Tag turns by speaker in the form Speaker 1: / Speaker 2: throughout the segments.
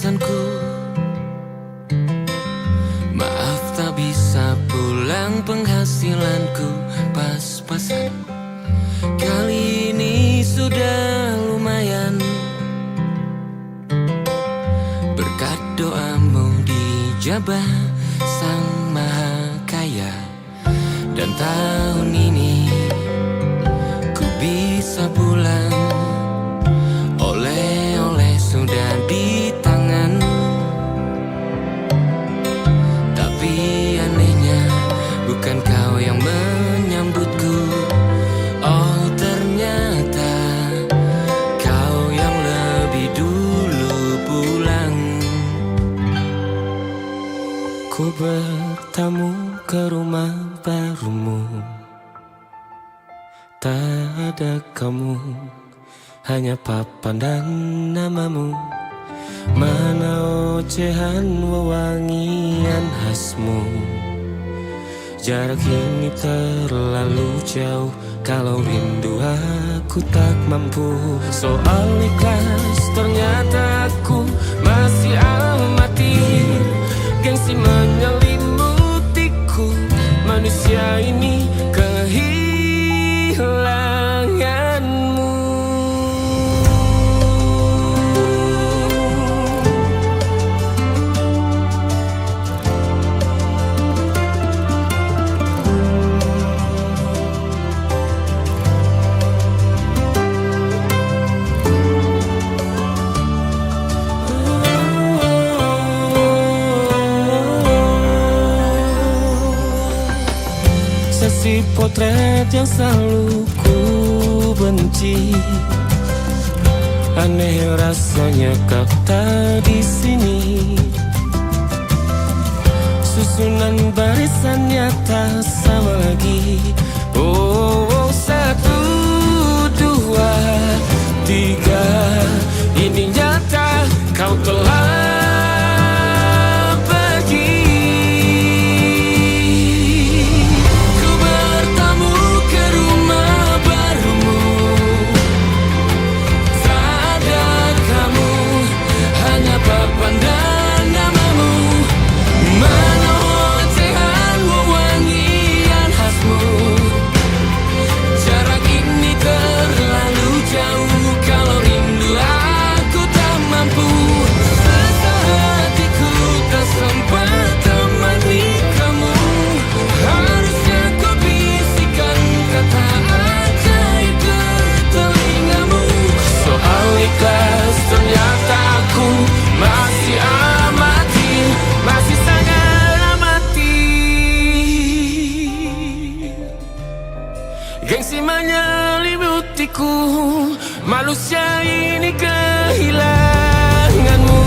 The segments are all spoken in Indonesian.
Speaker 1: pesanku. Maaf tak bisa pulang, penghasilanku pas-pasan. Kali ini sudah lumayan, berkat doamu dijabah Sang Maha Kaya. Dan tahun ini ku bisa pulang, oleh-oleh sudah di tangan. Tapi anehnya bukan kau yang menyambutku. Oh ternyata kau yang lebih dulu pulang. Ku bertamu ke rumah barumu, tak ada kamu, hanya papan dan namamu. Mana ocehan wewangian khasmu. Jarak ini terlalu jauh, kalau rindu aku tak mampu. Soal ikhlas ternyata aku masih amatir. Gengsi menyelimutiku, manusia ini kehilanganmu. Sesi potret yang selalu ku benci, aneh rasanya kau tak di sini. Susunan barisannya tak sama lagi. Oh, 1, 2, 3, ini nyata kau telah gengsi menyelimutiku, manusia ini kehilanganmu.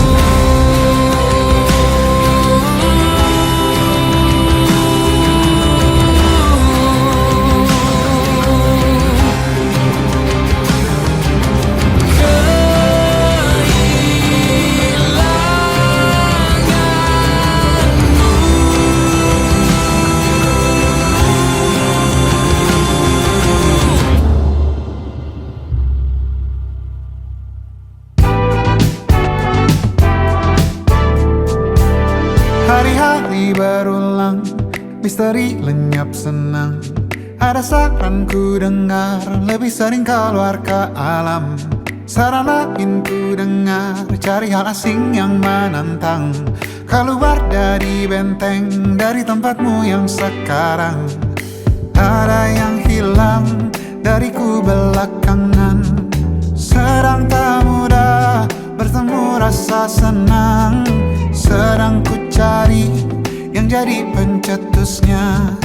Speaker 2: Hari-hari berulang, misteri lenyap senang. Ada saran ku dengar, lebih sering keluar ke alam. Saran lain ku dengar, cari hal asing yang menantang. Keluar dari benteng, dari tempatmu yang sekarang. Ada yang hilang dariku belakangan. Sedang tak mudah bertemu rasa senang. Sedang ku cari yang jadi pencetusnya.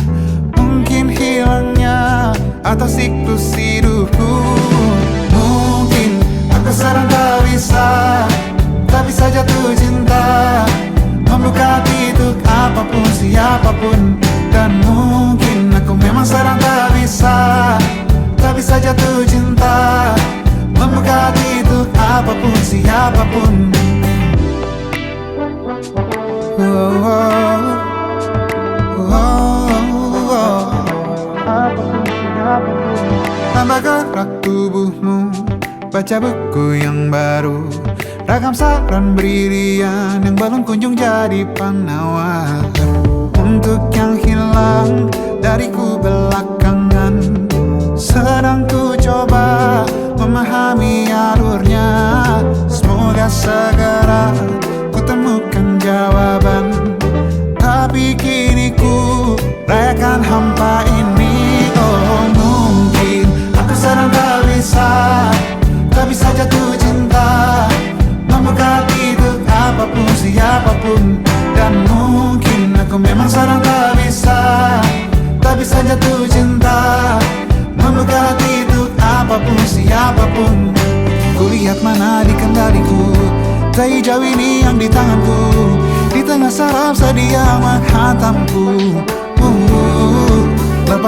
Speaker 2: Mungkin hilangnya atau siklus hidupku. Mungkin aku sedang tak bisa jatuh cinta, membuka hati untuk apapun, siapapun. Dan mungkin aku memang sedang tak bisa jatuh cinta, membuka hati untuk apapun, siapapun. Tambah gerak tubuhmu, baca buku yang baru, Ragam saran brilian yang belum kunjung jadi penawar. Untuk yang hilang dariku belakangan, sedang ku coba memahami alurnya. Semoga segera ku temukan jawaban. Tapi kini ku rayakan hampa ini. Oh mungkin aku sedang tak bisa jatuh cinta, membuka tidur apapun siapapun. Dan mungkin aku memang sedang tak bisa jatuh cinta, membuka tidur apapun siapapun. Kulihat mana di kendaliku, tak jauh ini yang di tanganku. Di tengah saraf sedia menghantamku.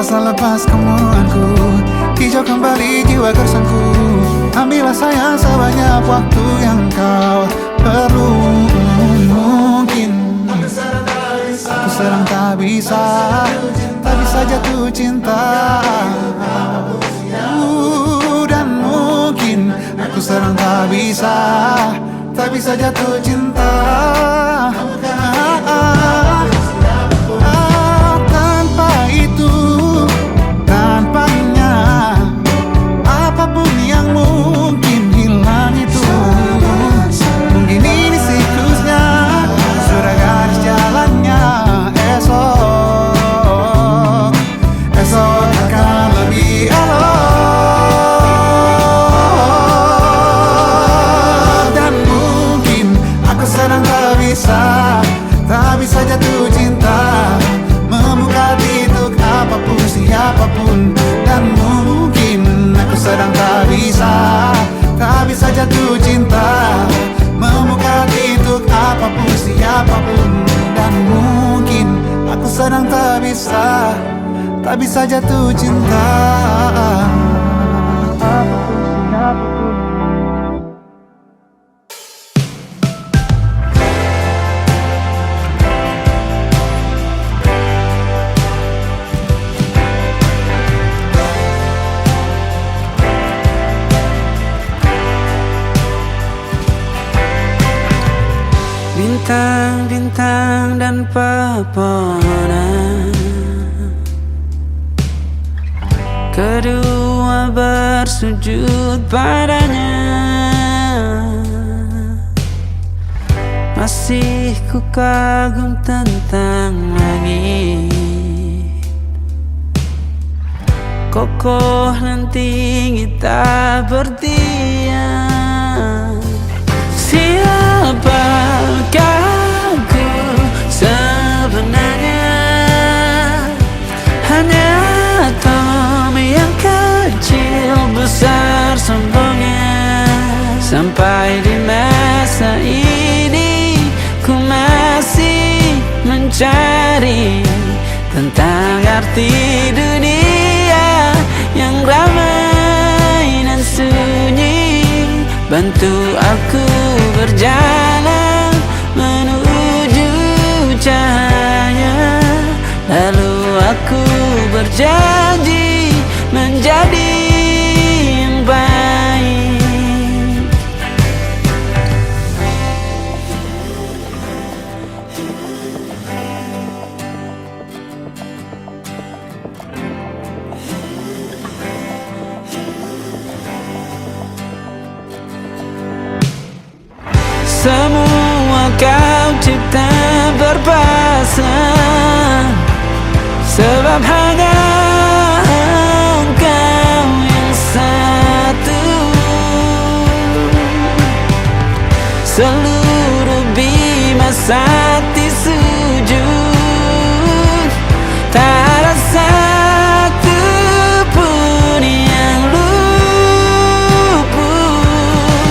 Speaker 2: Lepas kemuanku, hijau kembali jiwa gersangku. Ambillah sayang sebanyak waktu yang kau perlu. Mungkin aku sedang tak bisa jatuh cinta. Dan mungkin aku sedang tak bisa jatuh cinta. Tanpa itu, tanpanya, apapun yang mungkin hilang itu. Mungkin ini siklusnya, sudah garis jalannya. Esok akan lebih elok. Dan mungkin aku sedang tak bisa jatuh cinta, membuka tidur apapun siapapun. Dan mungkin aku sedang tak bisa jatuh cinta, membuka tidur apapun siapapun. Dan mungkin aku sedang tak bisa jatuh cinta.
Speaker 1: Bintang-bintang dan pepohonan, kedua bersujud padanya. Masih ku kagum tentang langit, kokoh dan tinggi tak berdiam. Siapakah aku sebenarnya? Hanya atom yang kecil besar sombongnya. Sampai di masa ini ku masih mencari tentang arti dunia yang ramai dan sunyi. Bantu aku berjalan menuju cahaya, lalu aku berjanji menjadi yang baik. Semua kau cipta berpasang, sebab hanya engkau yang satu. Seluruh bima sakti sujud, tak ada satu pun yang luput.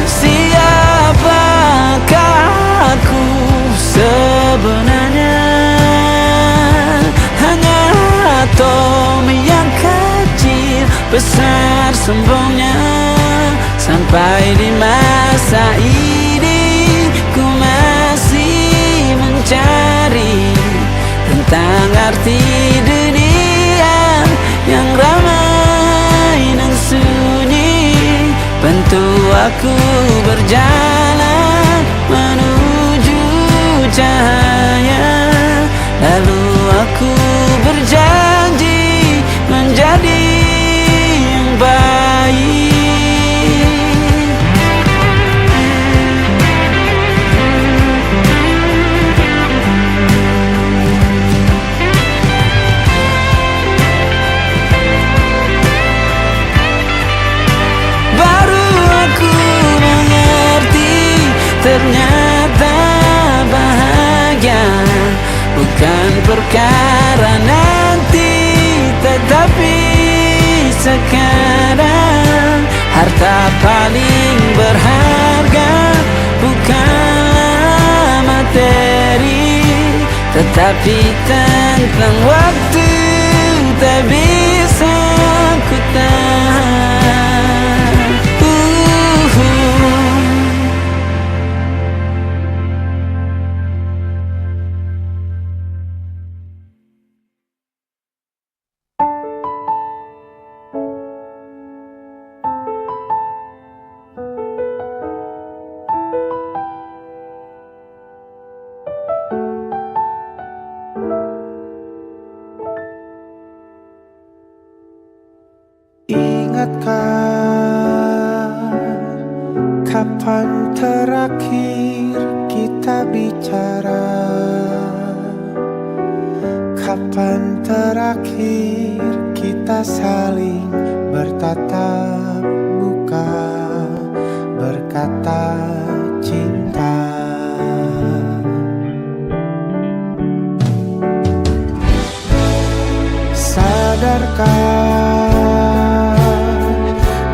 Speaker 1: Siapakah aku sebenarnya? Hanya atom yang kecil besar sombongnya. Sampai di masa ini ku masih mencari tentang arti dunia yang ramai dan sunyi. Bantu aku berjalan Ternyata bahagia bukan perkara nanti, tetapi sekarang. Harta paling berharga bukanlah materi, tetapi tentang waktu tak bisa ku tahan.
Speaker 3: Ingatkah kapan terakhir kita bicara? Kapan terakhir kita saling bertatap muka, berkata cinta? Sadarkah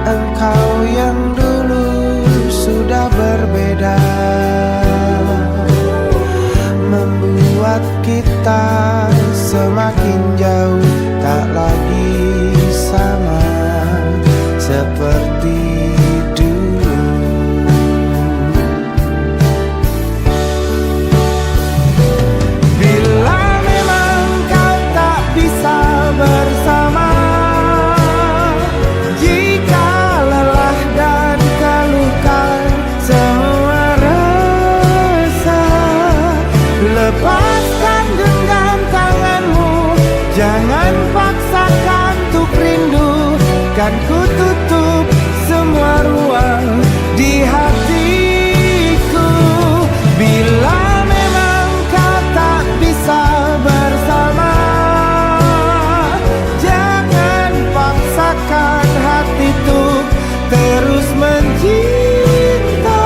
Speaker 3: engkau yang dulu sudah berbeda, membuat kita semakin jauh, tak lagi sama seperti dulu. Bila memang kau tak bisa bersama, jika lelah dan keluhkan semua rasa, lepaskan genggam tanganmu, jangan paksakan untuk rindu. Kan ku tutup semua ruang di hatiku. Bila memang kau tak bisa bersama, jangan paksakan hati untuk terus mencinta.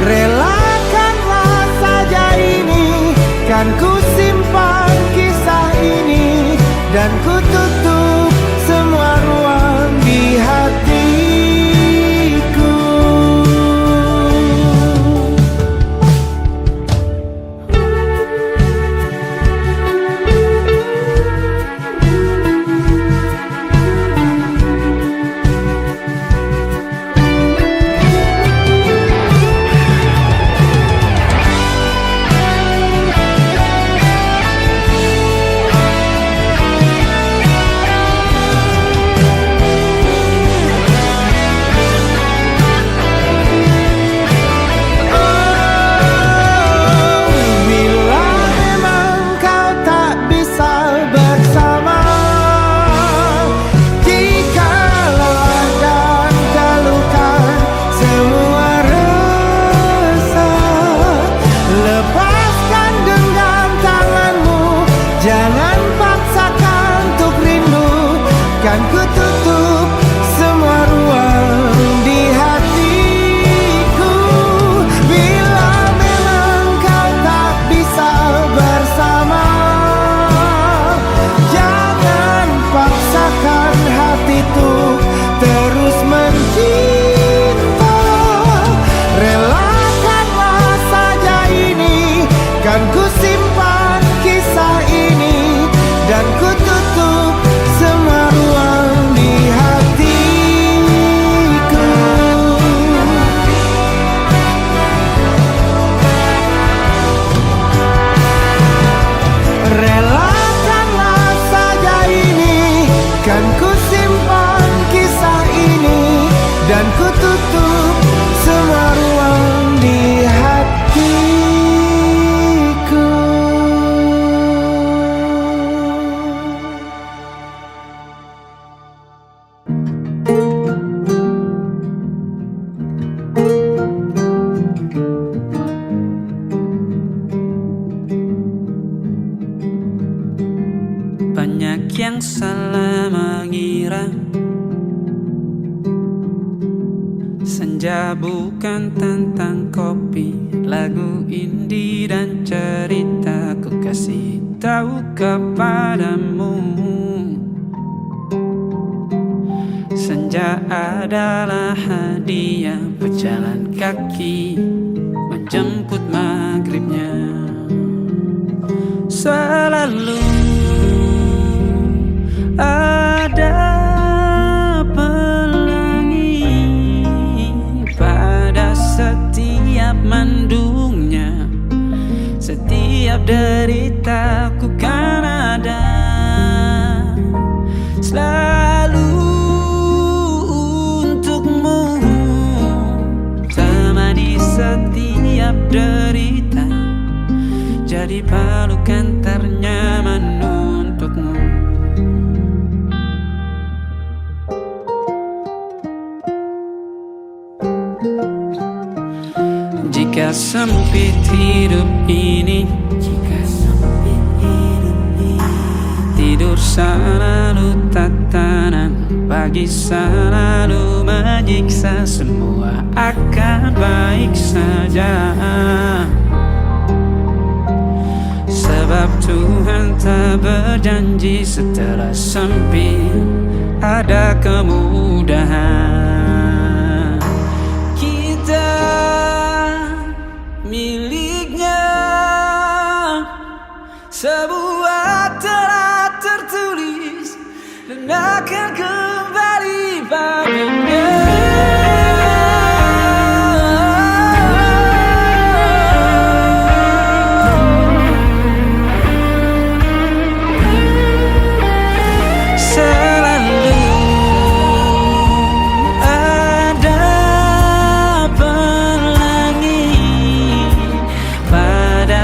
Speaker 3: Relakanlah saja ini, kan ku simpan kisah ini, dan ku tutup semua ruang di hatiku. Jangan paksakan untuk rindu, kan ku tutup semua ruang di hatiku. Bila memang kau tak bisa bersama, jangan paksakan hati untuk terus mencinta. Relakanlah saja ini, kan ku simpan kisah ini, dan ku tutup semua ruang di hatiku. Relakanlah saja ini, kan ku simpan kisah ini, dan ku tutup semua ruang di hatiku.
Speaker 1: Banyak yang salah mengira senja
Speaker 4: Kisah bukan tentang kopi, lagu indie dan cerita ku kasih tahu kepadamu. Senja adalah hadiah pejalan kaki menjemput maghribnya. Selalu ada pelangi pada setiap mendungnya. Setiap derita ku kan ada selalu untukmu, temani setiap derita, jadi pelukan ternyaman untukmu. Jika sempit hidup ini, tidur selalu tatanan, pagi selalu menyiksa, semua akan baik saja. Sebab Tuhan tak berjanji setelah sempit ada kemudahan. Kita miliknya sebuah telah tertulis dan akan kembali padanya.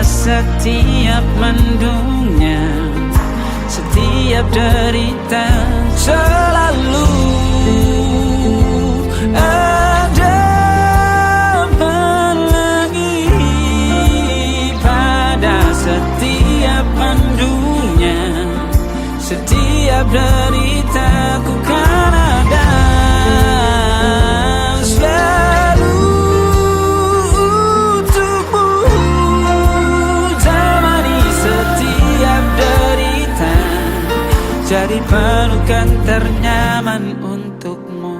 Speaker 4: Setiap mendungnya, setiap derita, selalu ada pelangi pada setiap mendungnya. Setiap derita ku kan ada jadi pelukan ternyaman untukmu.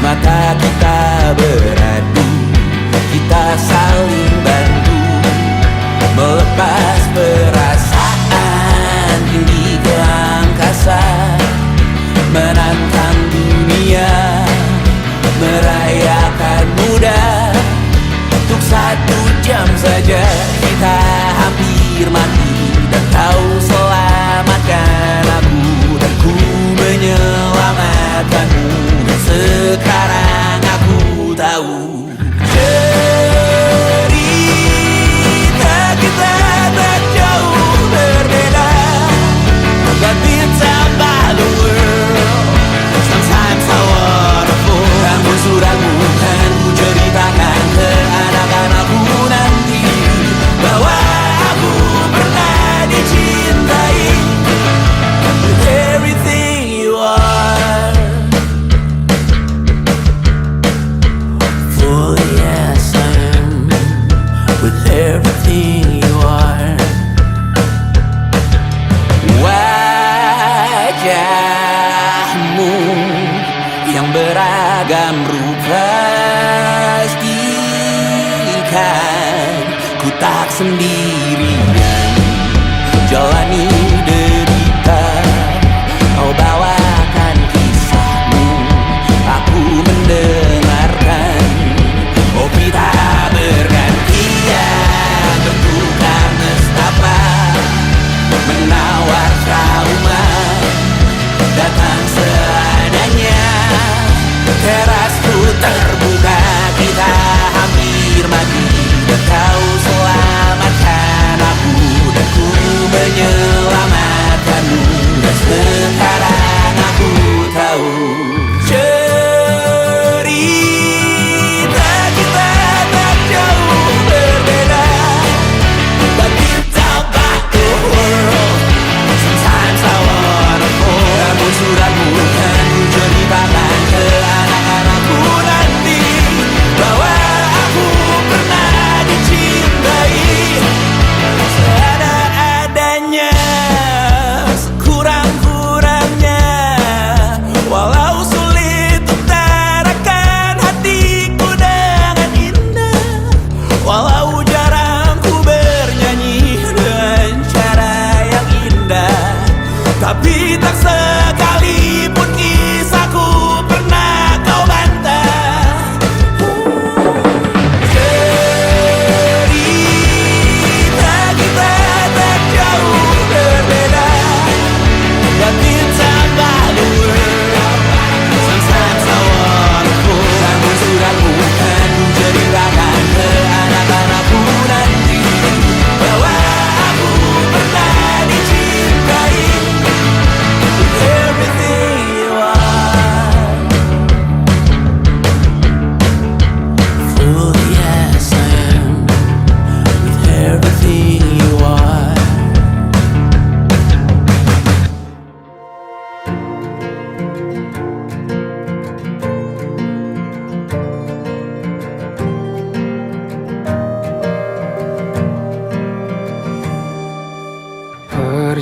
Speaker 4: Mata kita beradu, kita saling bantu, melepas perasaan tinggi ke angkasa, menantang dunia, merayakan muda. Untuk 1 jam saja kita hampir mati, dan kau selamatkan aku, dan ku menyelamatkanmu. Sekarang aku tahu cerita kita tak jauh berbeda, but it's about the world. Sometimes I wanna fall. Ramu-ramu kan ku ceritakan ke anak-anakku nanti bahwa aku pernah dicintai with everything you are. Oh yes I am, with everything you are. Wajahmu yang beragam rupa pastikan ku tak sendirian jalani derita. Kau bawakan kisahmu, aku mendengarkan. Oh kita bergantian, tentukan nestapa Tak sekalipun kisahku pernah kau bantah. Cerita kita tak jauh berbeda, but it's about the world. Sometimes I wanna fall. Namun suratmu kan ku ceritakan ke anak-anakku nanti bahwa aku pernah dicintai. Everything you are, fully as I am, with everything you are.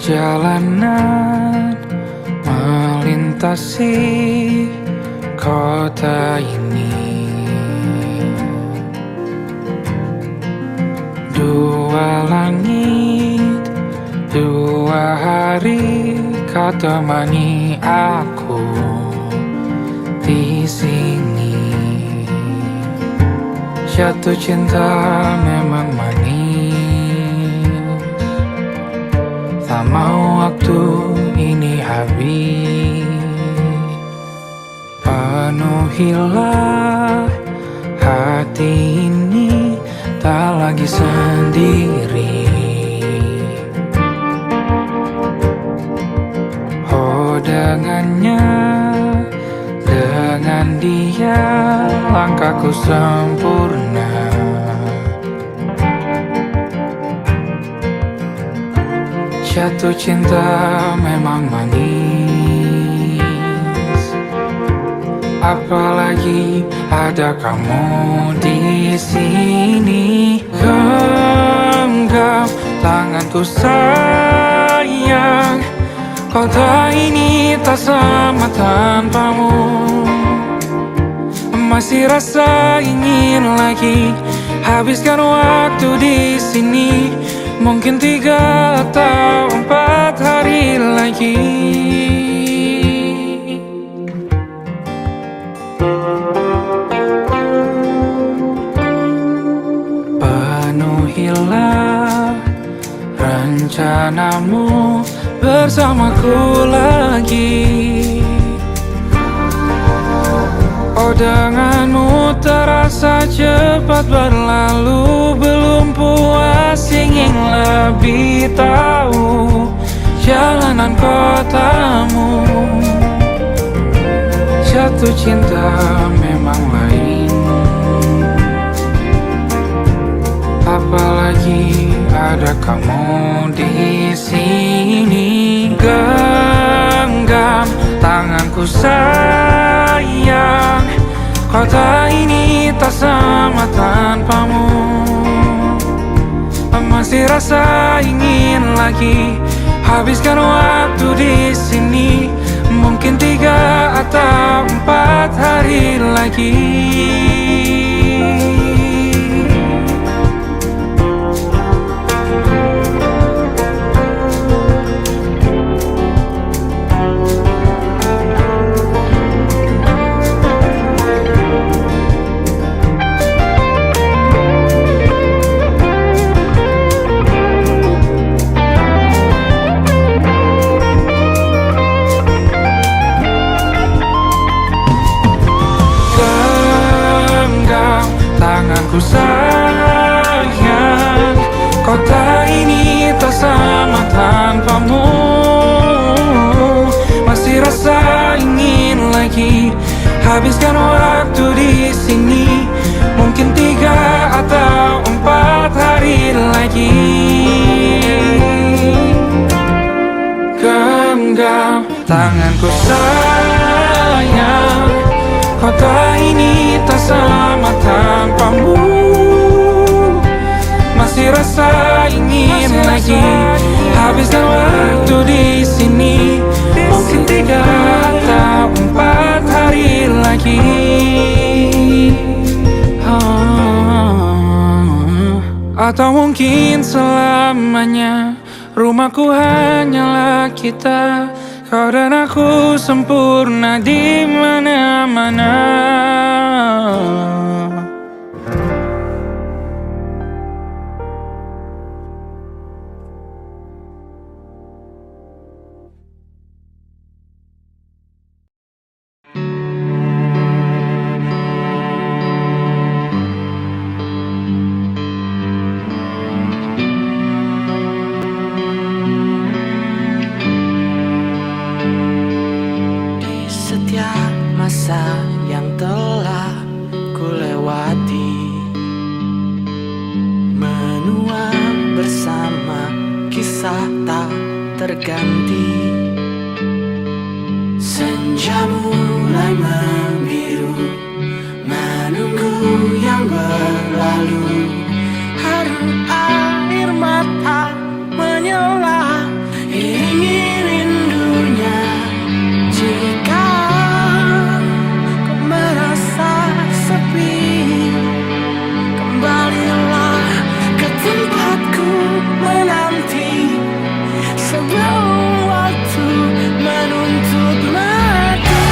Speaker 5: Perjalanan melintasi kota ini, dua langit, dua hari kau temani aku di sini. Jatuh cinta memang manis, tak mau waktu ini habis. Penuhilah hati ini, tak lagi sendiri. Oh dengannya, dengan dia langkahku sempurna. Jatuh cinta memang manis, apalagi ada kamu di sini. Genggam tanganku sayang, kota ini tak sama tanpamu. Masih rasa ingin lagi habiskan waktu di sini. Mungkin 3 atau 4 hari lagi. Penuhilah rencanamu bersamaku lagi. Oh denganmu terasa cepat berlalu, belum puas ingin lebih tahu jalanan kotamu. Jatuh cinta memang lain, apalagi ada kamu di sini. Genggam tanganku sayang, kota ini tak sama tanpamu. Masih rasa ingin lagi habiskan waktu di sini. Mungkin 3 atau 4 hari lagi. Tanganku sayang, kota ini tak sama tanpamu. Masih rasa ingin lagi habiskan waktu di sini. Mungkin 3 atau 4 hari lagi. Genggam tanganku sayang, kota ini tak sama tanpamu. Masih rasa ingin lagi habiskan waktu di sini. Mungkin 3 atau 4 hari lagi. Atau mungkin selamanya. Rumahku hanyalah kita, Kau dan aku sempurna di mana-mana.
Speaker 4: Masa yang telah ku lewati, menua bersama kisah tak terganti. Senja mulai membiru, menunggu yang berlalu. Haru air mata menyela, iringi rindunya. Jika kembalilah ke tempatku menanti sebelum waktu menuntut mati.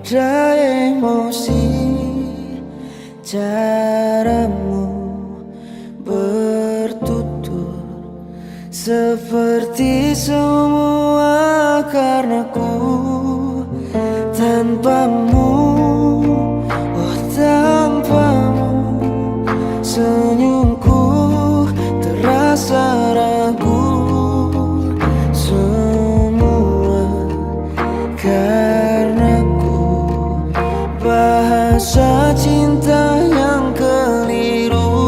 Speaker 3: pada emosi. Caramu bertutur seperti semua karenaku, tanpa tanpamu, oh tanpamu, senyumku terasa ragu. Semua karenaku, bahasa cinta yang keliru.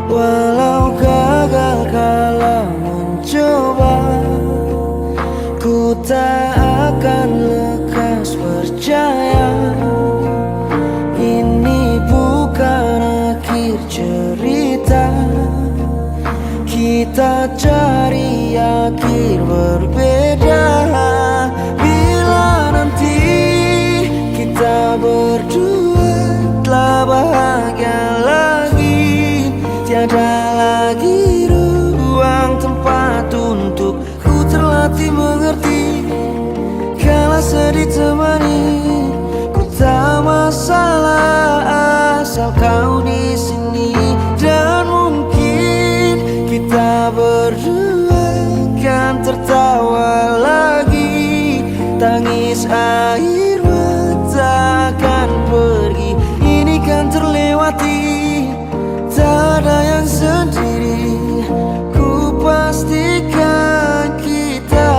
Speaker 3: Walau gagal kala mencoba, ku tak akan lekas percaya. Ini bukan akhir cerita, kita cari akhir berbeda. Bila nanti kita berdua telah bahagia lagi, tiada lagi ruang tempat untuk ku terlatih mengerti. Kala sedih temani, ku tak masalah asal kau di sini. Dan mungkin kita berdua kan tertawa lagi, tangis air mata akan pergi. Ini kan terlewati, tak ada yang sendiri. Ku pastikan kita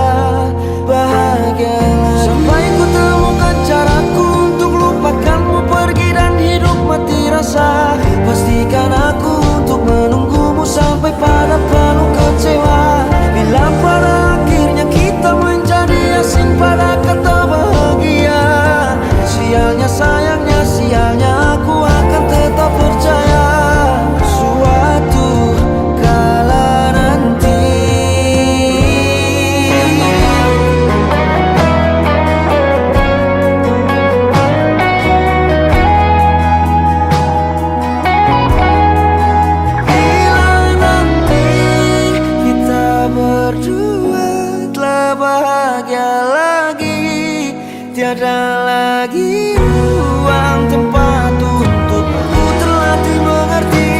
Speaker 3: bahagia lagi. Sampai ku temukan caraku untuk lupakanmu pergi dan hidup mati rasa. Pastikan aku untuk menunggumu sampai pada penuh kecewa. Bila pada akhirnya kita menjadi asing pada kata bahagia, sialnya sayangnya sialnya aku akan tetap percaya. Suatu kala nanti berdua telah bahagia lagi, tiada lagi ruang tempat untuk ku terlatih mengerti.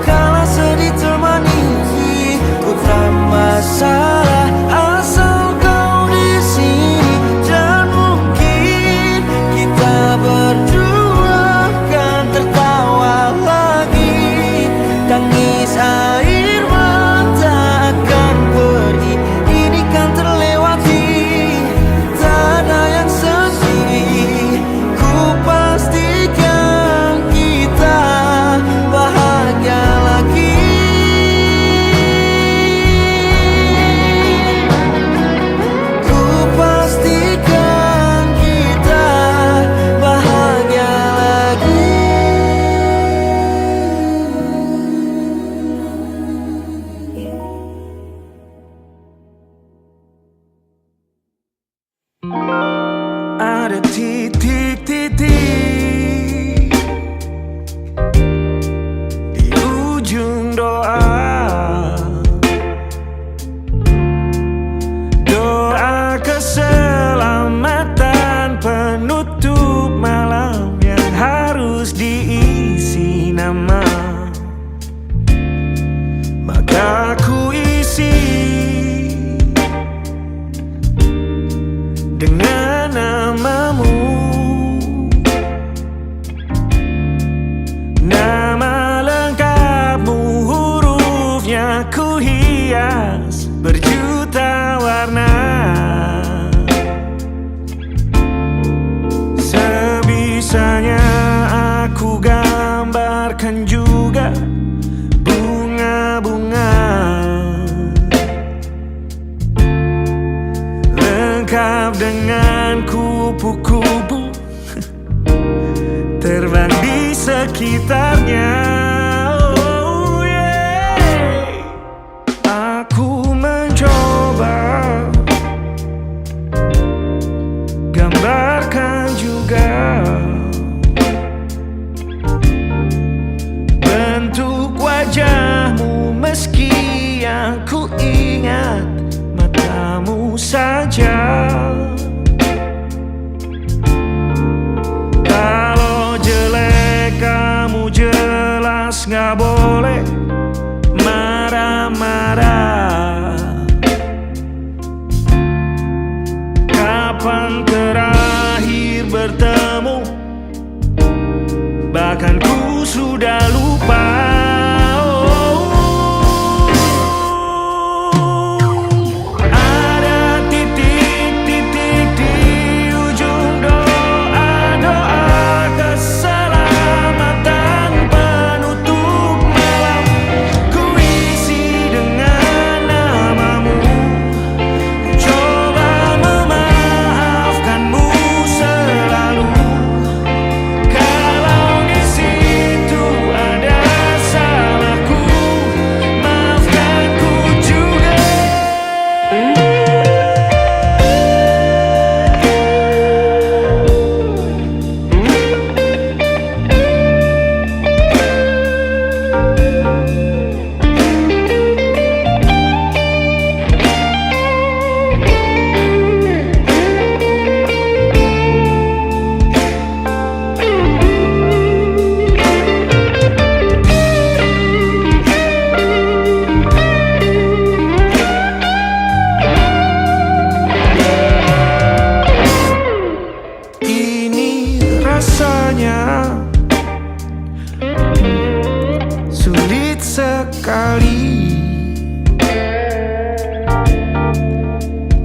Speaker 3: Kala sedih temani, ku tak masalah asal kau di sini. Dan mungkin kita berdua kan tertawa lagi, tangis air mata akan pergi. Ini kan terlewati, tak ada yang sendiri. Ku pastikan kita bahagia lagi. Ku pastikan kita bahagia lagi. Ada titik-titik di ujung doa, doa keselamatan penutup malam yang harus diisi nama. Maka ku isi dengan namamu, nama lengkapmu, hurufnya ku hias berjuta warna. Sebisanya aku gambarkan juga bunga-bunga, lengkap dengan kupu-kupu terbang di sekitarnya. Oh yeah. Aku mencoba gambarkan juga bentuk wajahmu, meski yang ku ingat matamu saja. Kalau jelek kamu jelas rasanya sulit sekali.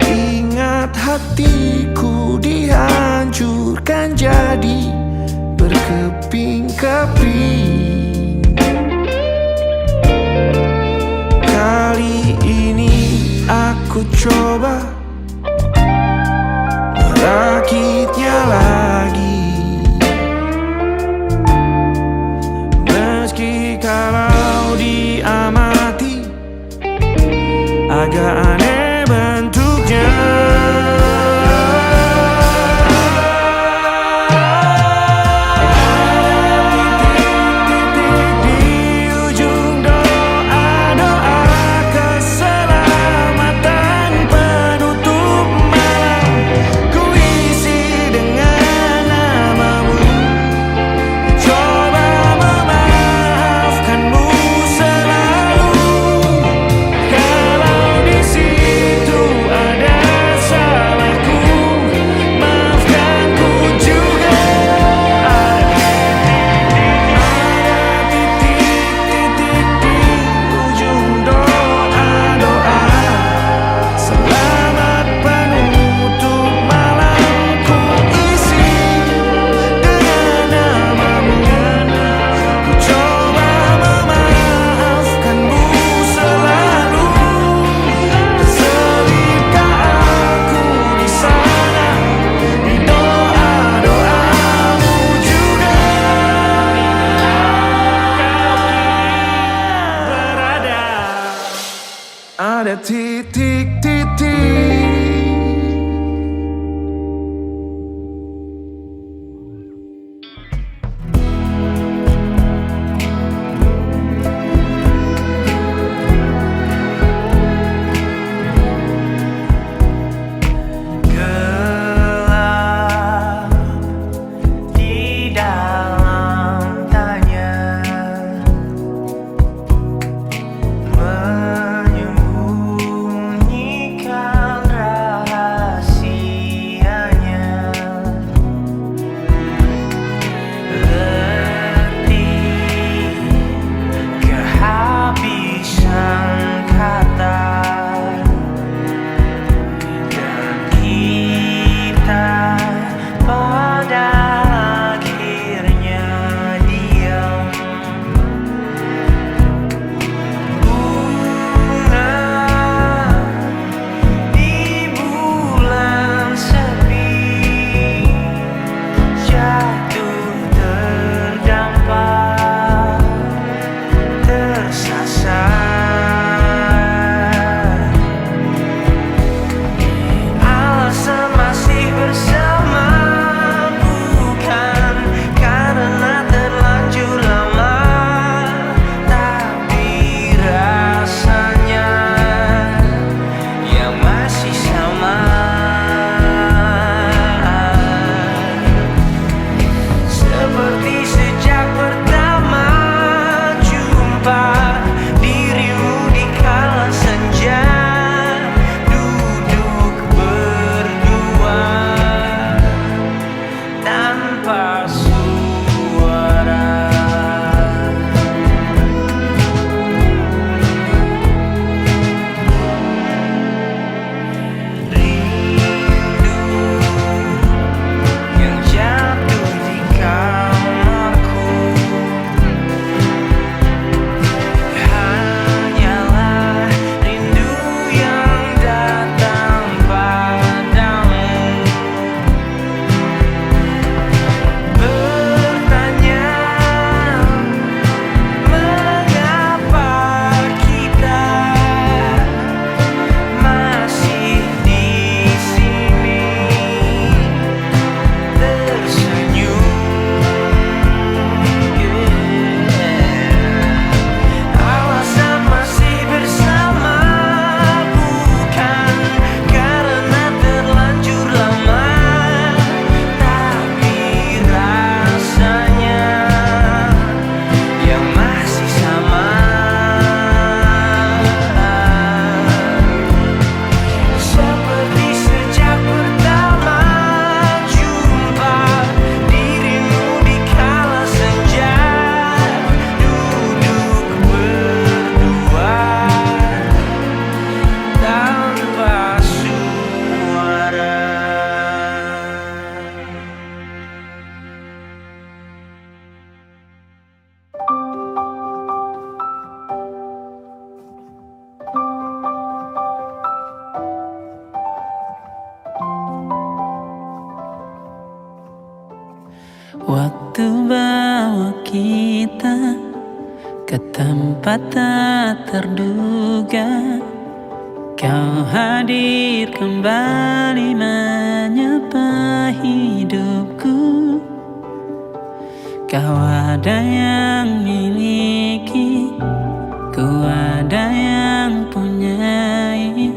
Speaker 3: Ingat hatiku dihancurkan jadi berkeping-keping. Kali ini aku coba merakitnya lagi, meski kalau diaman
Speaker 4: Waktu bawa kita ke tempat tak terduga, kau hadir kembali menyapa hidupku. Kau ada yang miliki, ku ada yang punyai,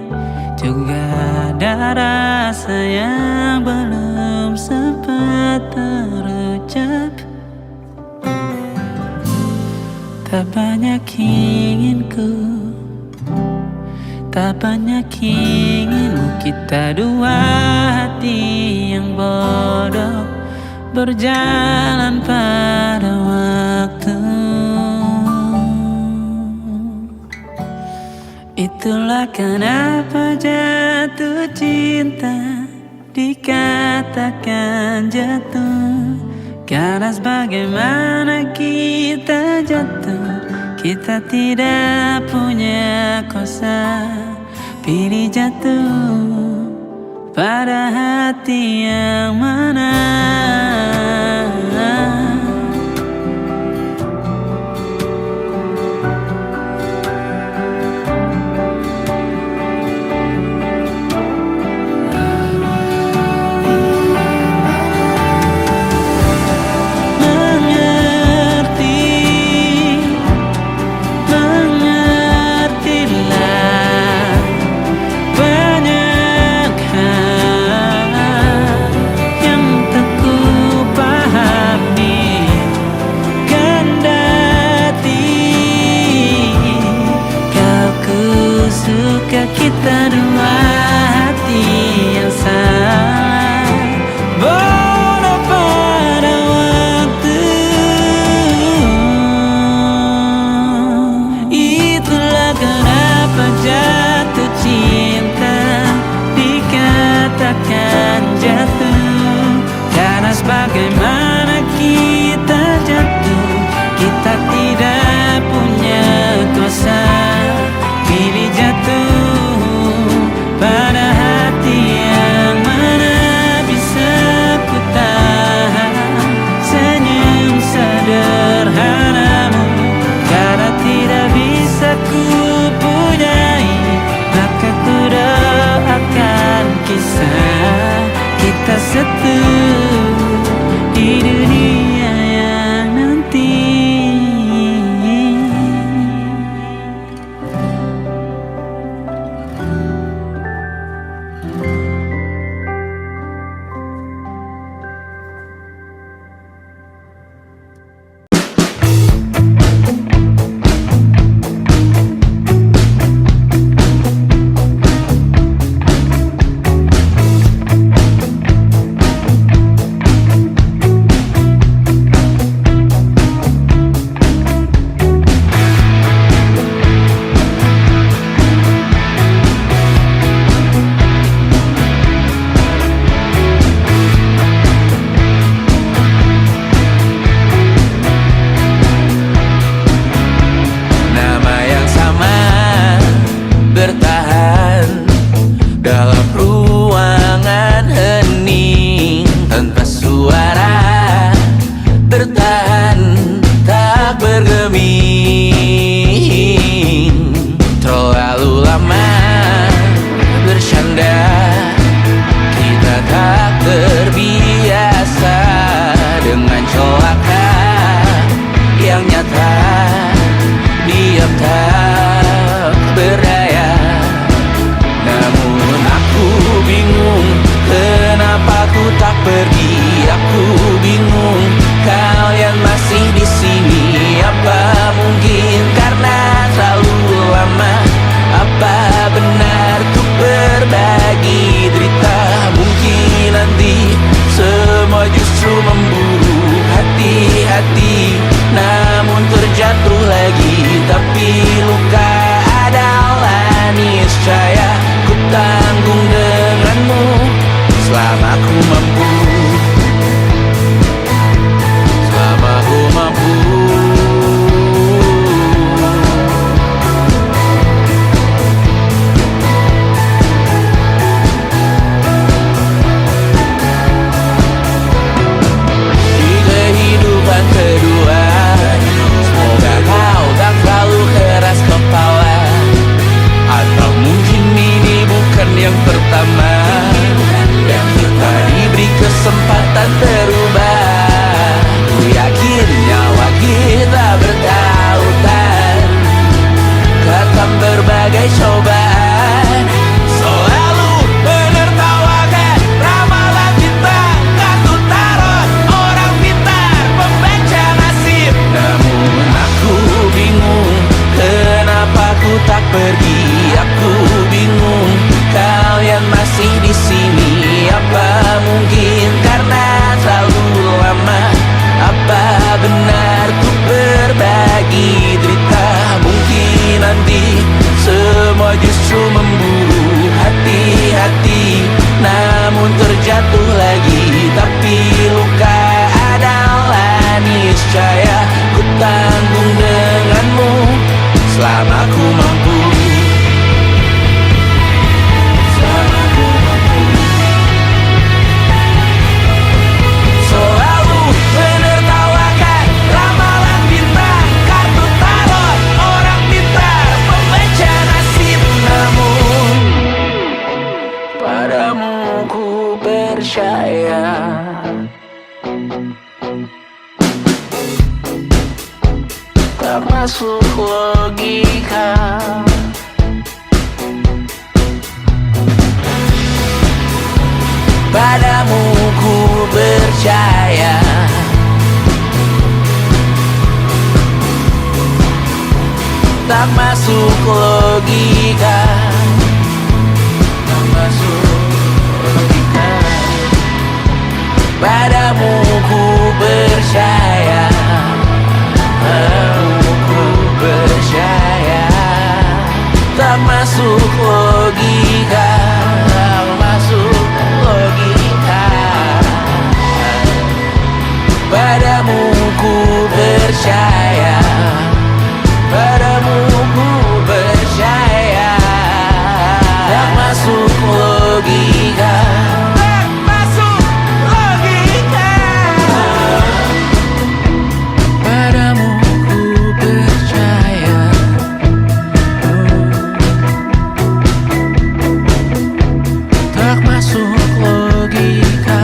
Speaker 4: juga ada rasa yang belum sempat terucap. Tak banyak inginku, tak banyak inginmu, kita dua hati yang bodoh berjalan pada waktu. Itulah kenapa jatuh cinta dikatakan jatuh, karena sebagaimana kita jatuh, kita tidak punya kuasa. Pilih jatuh pada hati yang mana. Kita dua hati yang sama, bodoh pada waktu. Itulah kenapa jatuh cinta dikatakan jatuh, karena sebagaimana kita jatuh, kita tidak punya kuasa. Pilih jatuh pada hati yang mana. Bisa ku tahan senyum sederhanamu, karena tidak bisa ku punyai, maka ku doakan kisah kita satu di dunia yang nanti. tak masuk logika. Padamu ku percaya, tak masuk logika, tak masuk logika. Padamu ku percaya, padamu ku percaya, tak masuk logika, tak masuk logika. Padamu ku percaya, padamu ku percaya, tak masuk logika, tak masuk logika. Padamu ku percaya, tak masuk logika.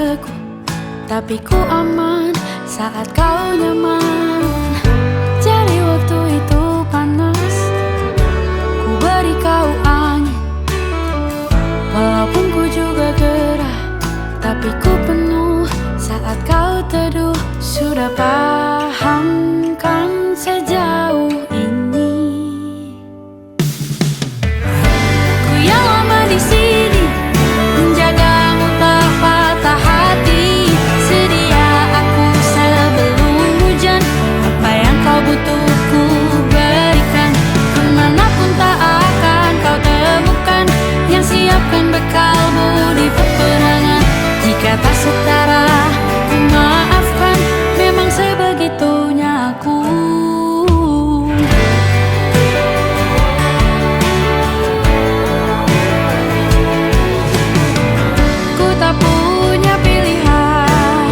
Speaker 6: beku, tapi ku aman saat kau nyaman. Jadi waktu itu panas, ku beri kau angin. Walaupun ku juga gerah, tapi ku penuh saat kau teduh. Sudah paham kan sejauh ini? Ku yang lama di sini, menjagamu tak patah hati. Sedia aku sebelum hujan, apa yang kau butuh ku berikan. Kemanapun tak akan kau temukan yang siapkan bekalmu di peperangan. Jika tak setara, ku maafkan, memang sebegitunya aku. Ku tak punya pilihan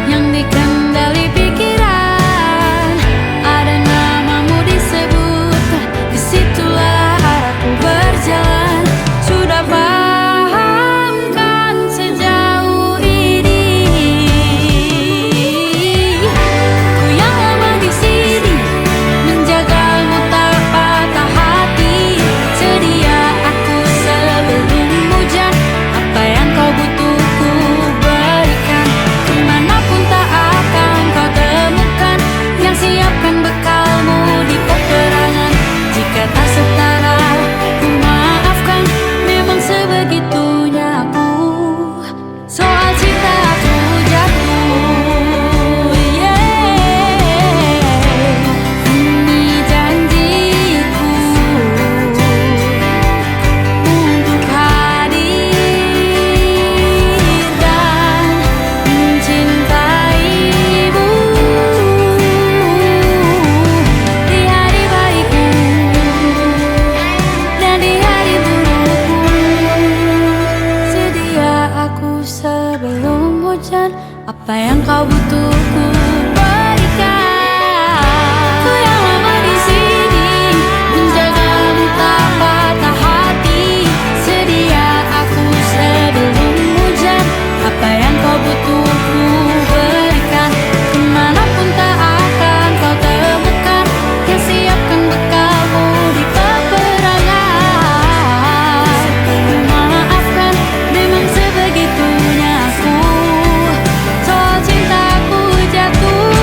Speaker 6: yang dikendali pikiran. Ada namamu disebutkan, disitulah arahku berjalan. Sudah paham kan sejauh ini? Ku yang lama di sini, menjagamu tak patah hati. Sedia aku sebelum hujan, apa yang kau butuh ku berikan. Kemanapun tak akan kau temukan yang siapkan bekalmu di peperangan. Jika tak setara, ku maafkan, memang sebegitunya aku. Soal cinta aku jatuh, ini janjiku untuk hadir dan mencintaimu di hari baikku dan di hari burukku. Sedia aku sebelum hujan, apa yang kau butuh ku berikan. Ku yang lama di sini, menjagamu tak patah hati. Sedia aku sebelum hujan, apa yang kau butuh ku berikan. Kemanapun tak akan kau temukan yang siapkan bekalmu di peperangan. Ku maafkan, memang sebegitunya aku. Soal cintaku jatuh,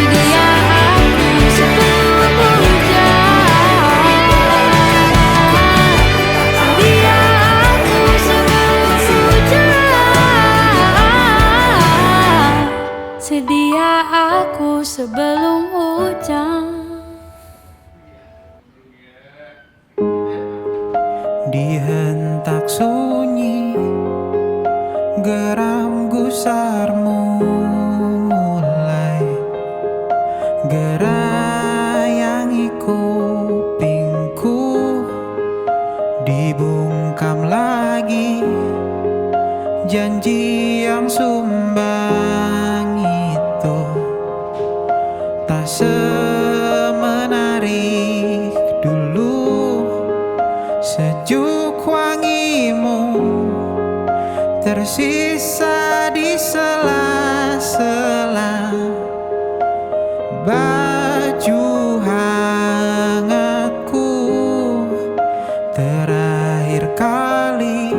Speaker 6: sedia aku sebelum hujan. Sedia aku sebelum hujan. Sedia aku sebelum hujan.
Speaker 3: Di hentak sunyi, geram gusarmu mulai gerayangi kupingku. Dibungkam lagi janji yang sumbang itu, tak semenarik dulu. Sejuk wangimu tersisa di sela-sela baju hangatku. Terakhir kali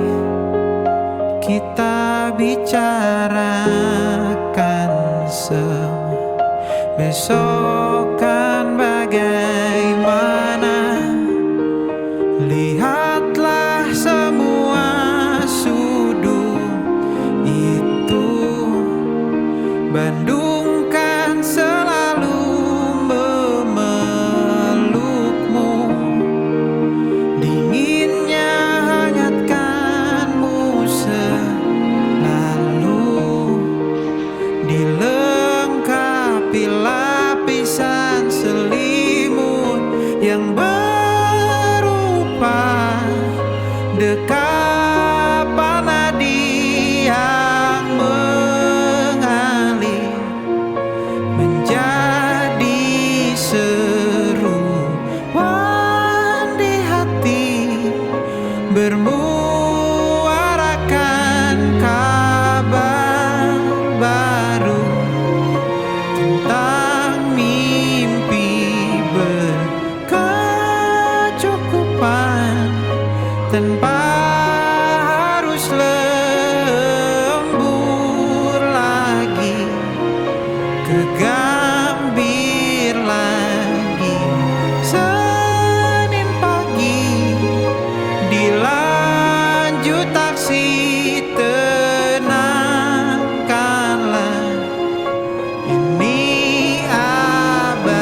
Speaker 3: kita bicarakan semua, besok kan bagaimana. Lihatlah semua sudut itu, Bandung kan selalu memelukmu. Dinginnya hangatkanmu selalu, dilengkapi lapis tanpa harus lembur lagi, kegambir lagi. Senin pagi dilanjut taksi, tenangkanlah ini abadi.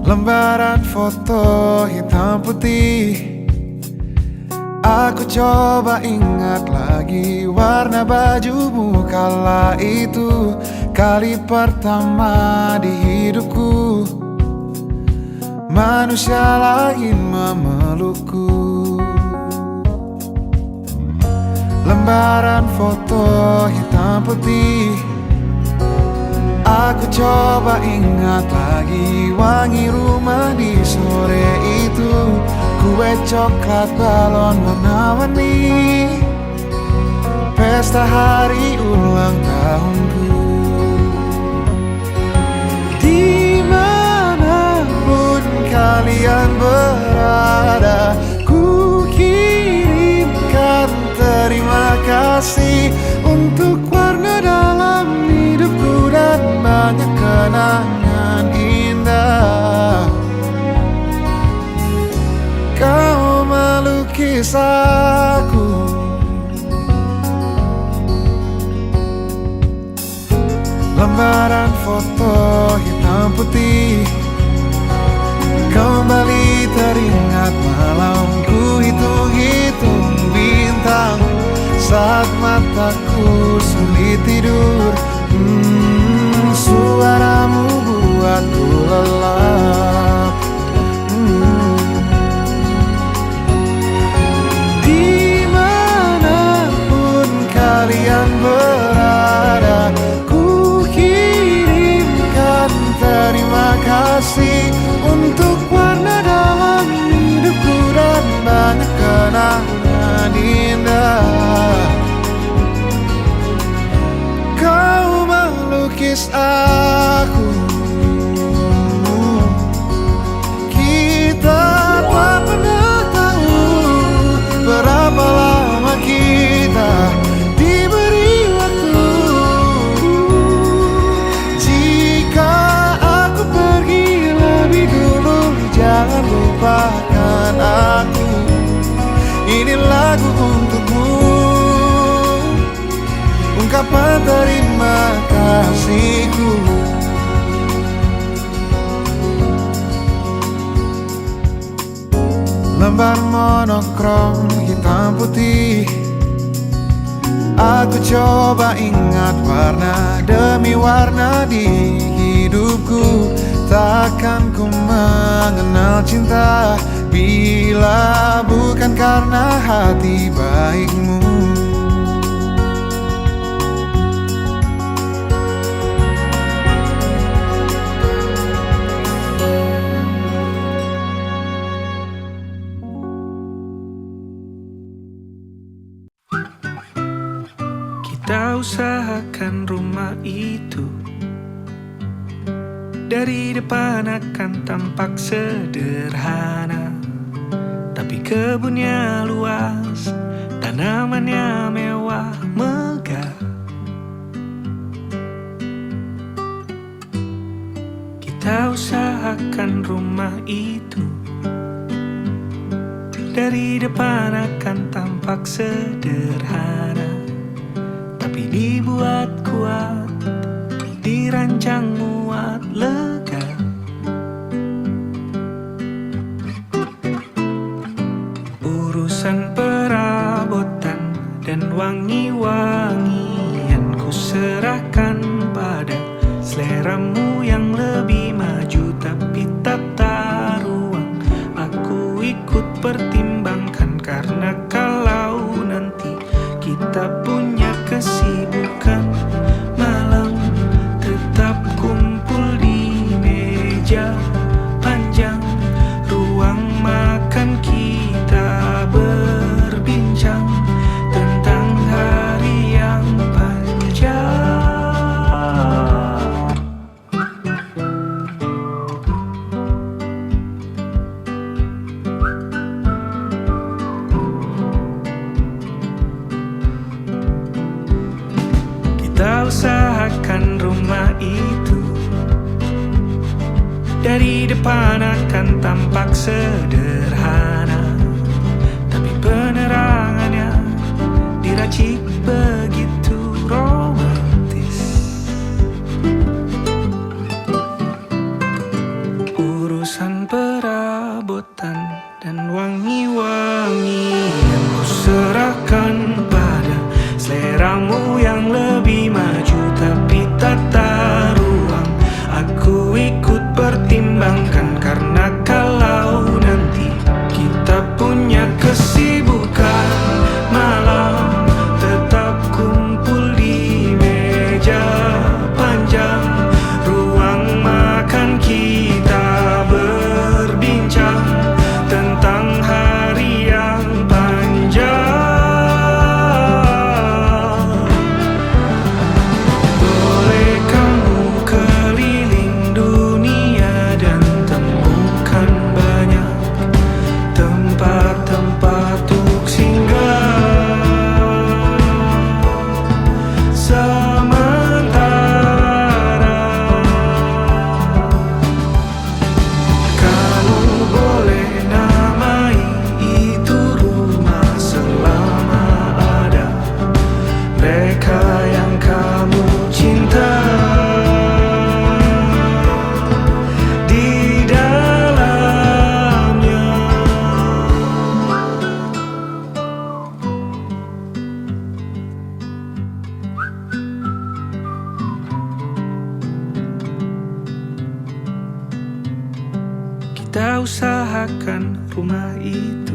Speaker 2: Lembaran foto hitam putih, aku coba ingat lagi warna bajumu kala itu. Kali pertama di hidupku manusia lain memelukku. Lembaran foto hitam putih, aku coba ingat lagi wangi rumah di sore itu. Kue coklat, balon warna-warni, pesta hari ulang tahunku. Dimanapun kalian berada, ku kirimkan terima kasih untuk warna dalam hidupku dan banyak kenangan indah. Kau melukis aku, lembaran foto hitam putih. Kembali teringat malamku hitung-hitung bintang saat mataku sulit tidur. Suaramu buatku lelap. Dimanapun kalian berada, ku kirimkan terima kasih untuk warna dalam hidupku dan banyak kenangan indah. Kau melukis aku, kita tak pernah tahu berapa lama kita diberi waktu. Jika aku pergi lebih dulu, jangan lupakan aku. Ini lagu untukmu, ungkapan terima kasihku. Lembar monokrom hitam putih, aku coba ingat warna demi warna di hidupku. Takkan ku mengenal cinta bila bukan karena hati baikmu.
Speaker 5: Kita usahakan rumah itu dari depan akan tampak sederhana, tapi kebunnya luas, tanamannya mewah megah. Kita usahakan rumah itu dari depan akan tampak sederhana, tapi dibuat kuat, dirancang muat lega. Urusan perabotan dan wangi-wangian ku serahkan pada seleramu yang lebih maju, tapi tata ruang aku ikut pertimbangkan, karena kalau nanti kita punya kesibukan malam, tetap kumpul di meja panjang ruang makan, kita berbincang tentang hari yang panjang. Kita usahakan rumah itu dari depan akan tampak sederhana, tapi penerangannya diracik begitu romantis. Urusan perabotan dan wangi-wangian ku serahkan pada seleramu yang lebih maju, tapi tata ruang aku ikut pertimbangkan, karena kalau nanti kita punya kesibukan malam, tetap kumpul di meja panjang ruang makan, kita berbincang tentang hari yang panjang. Boleh kamu keliling dunia dan temukan banyak tempat-tempat untuk singgah. Sementara kamu boleh namai itu rumah selama ada mereka yang kamu cinta di dalamnya. Kita usahakan rumah itu.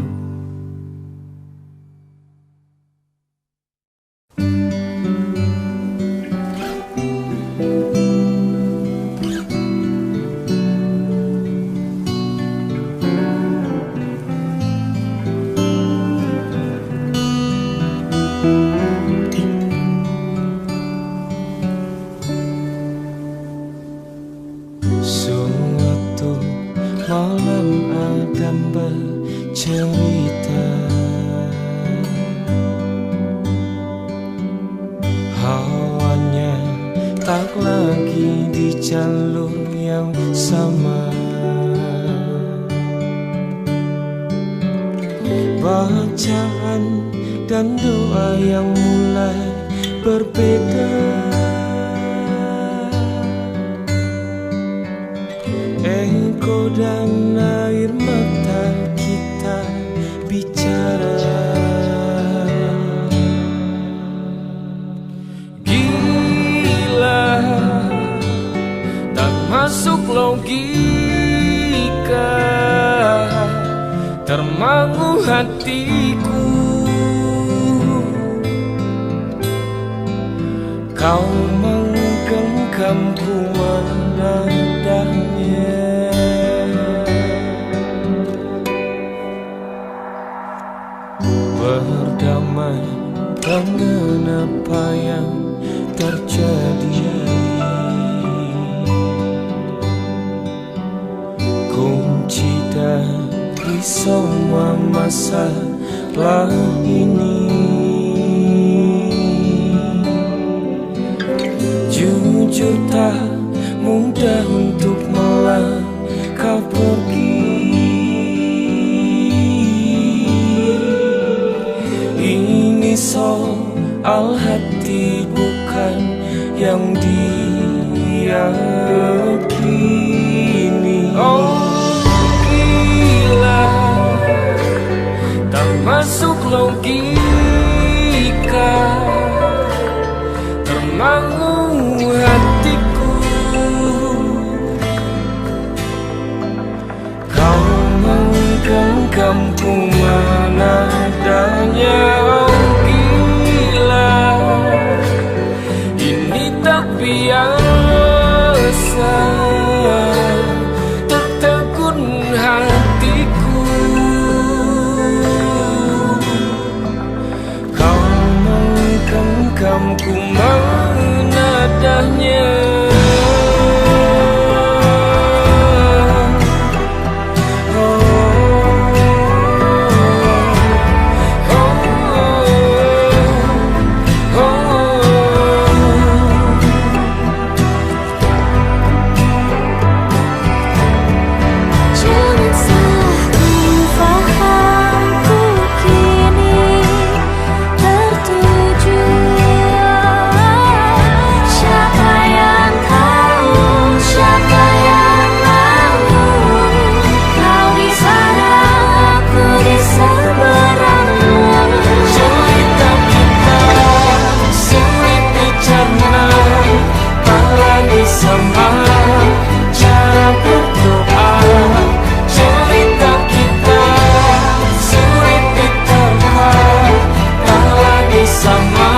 Speaker 1: Suatu malam Adam bercerita, hawanya tak lagi di jalur yang sama. Bacaan dan doa yang mulai berbeda. Engkau dan air mata kita bicara. Gila, tak masuk logika, termangu hatiku. Kau menggenggamku menandanya. Berdamai dengan apa yang semua masalah ini. Jujur tak mudah untuk melangkah pergi. Ini soal hati bukan yang diyakini. Oh gila, tak masuk logika, termangu hatiku. Kau menggenggamku mana adanya. Oh gila, ini tak biasa, tertegun hatiku. Kau menggenggamku mana adanya.
Speaker 6: Jangan salah fahamku kini tertuju. Siapa yang tahu, siapa yang mahu? Kau di sana, aku di seberangmu.
Speaker 1: Cerita kita sulit dicerna, tak lagi sama cara berdoa. Cerita kita sulit diterka, tak lagi sama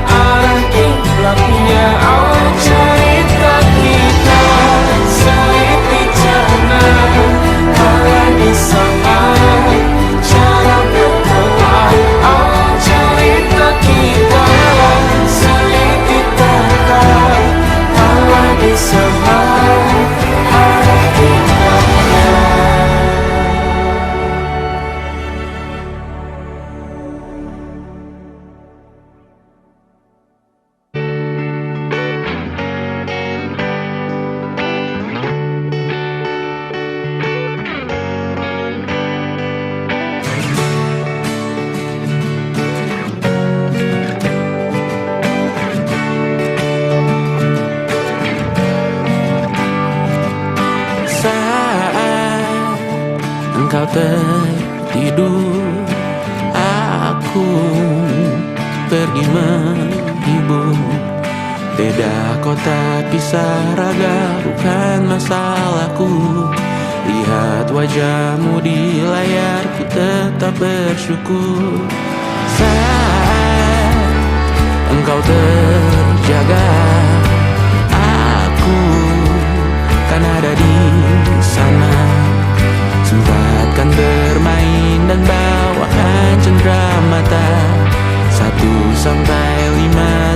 Speaker 1: arah kiblatnya. Oh cerita kita sulit dicerna, tak lagi sama cara berdoa. Oh cerita kita sulit diterka, tak lagi sama arah kiblatnya.
Speaker 4: Saat engkau tertidur, aku pergi menghibur. Beda kota pisah raga bukan masalahku. Lihat wajahmu di layar, ku tetap bersyukur. Saat engkau terjaga, aku kan ada di sana. Sempatkan bermain dan bawakan cenderamata. 1-5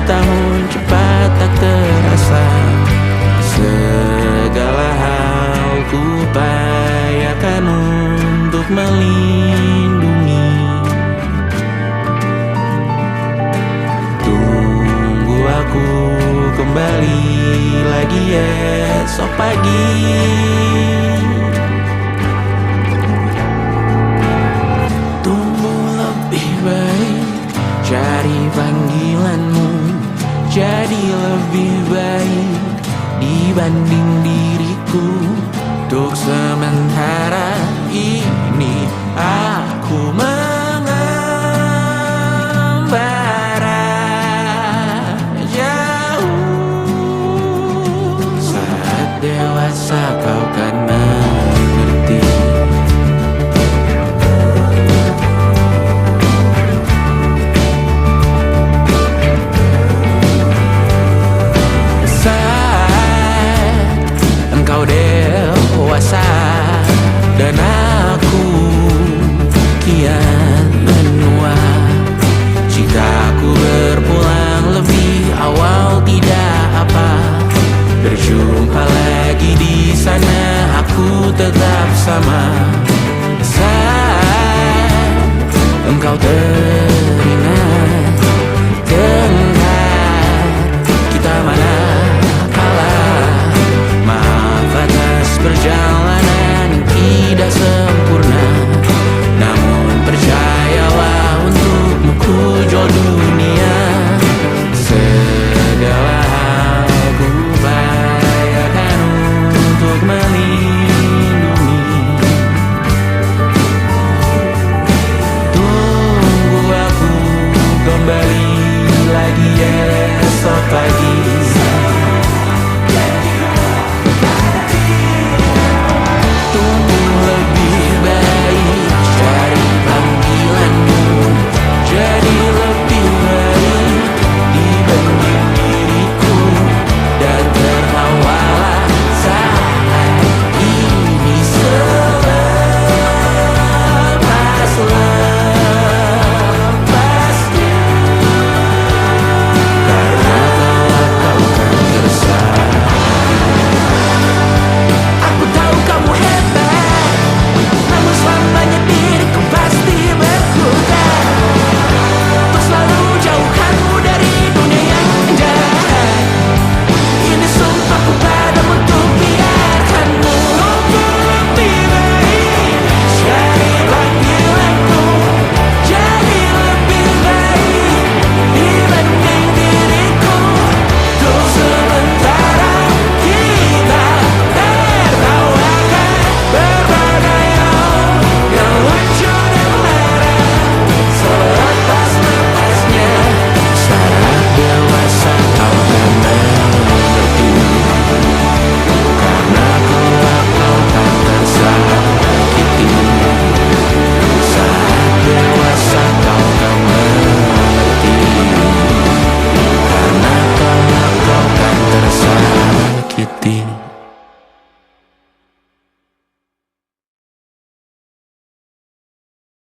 Speaker 4: tahun cepat tak terasa. Segala hal ku upayakan untuk melindungi. Tunggu aku kembali lagi esok pagi. Tumbuh lebih baik, cari panggilanmu. Jadi lebih baik dibanding diriku. Untuk sementara ini aku mengembara jauh. Saat dewasa kau kan mengerti. Engkau dewasa dan aku kian menua. Citaku berpulang lebih awal tidak apa. Berjumpa lagi di sana, aku tetap sama.